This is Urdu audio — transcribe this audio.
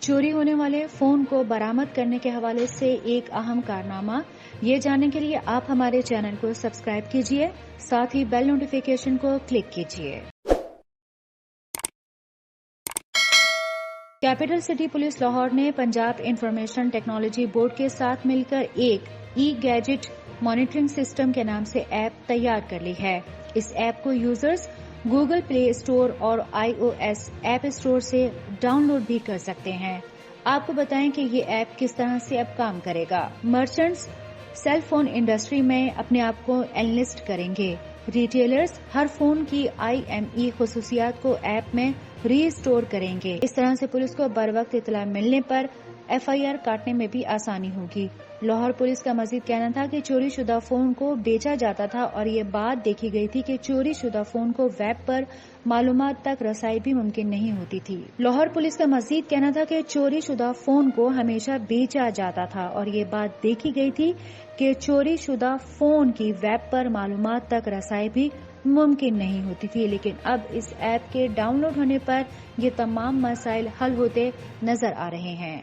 چوری ہونے والے فون کو برآمد کرنے کے حوالے سے ایک اہم کارنامہ، یہ جاننے کے لیے آپ ہمارے چینل کو سبسکرائب کیجیے، ساتھ ہی بیل نوٹیفیکیشن کو کلک کیجیے۔ کیپٹل سٹی پولیس لاہور نے پنجاب انفارمیشن ٹیکنالوجی بورڈ کے ساتھ مل کر ایک ای گیجٹ مانیٹرنگ سسٹم کے نام سے ایپ تیار کر لی ہے۔ اس ایپ کو یوزرز گوگل پلے اسٹور اور iOS ایپ اسٹور سے ڈاؤن لوڈ بھی کر سکتے ہیں۔ آپ کو بتائیں کہ یہ ایپ کس طرح سے اب کام کرے گا۔ مرچنٹس سیل فون انڈسٹری میں اپنے آپ کو انلسٹ کریں گے۔ ریٹیلرز ہر فون کی IMEI خصوصیات کو ایپ میں ری اسٹور کریں گے۔ اس طرح سے پولیس کو بر وقت اطلاع ملنے پر FIR کاٹنے میں بھی آسانی ہوگی۔ لاہور پولیس کا مزید کہنا تھا کہ چوری شدہ فون کو بیچا جاتا تھا اور یہ بات دیکھی گئی تھی کہ چوری شدہ فون کو ویب پر معلومات تک رسائی بھی ممکن نہیں ہوتی تھی۔ لاہور پولیس کا مزید کہنا تھا کہ چوری شدہ فون کو ہمیشہ بیچا جاتا تھا اور یہ بات دیکھی گئی تھی کہ چوری شدہ فون کی ویب پر معلومات تک رسائی بھی ممکن نہیں ہوتی تھی، لیکن اب اس ایپ کے ڈاؤن لوڈ ہونے پر یہ تمام مسائل حل ہوتے نظر آ رہے ہیں۔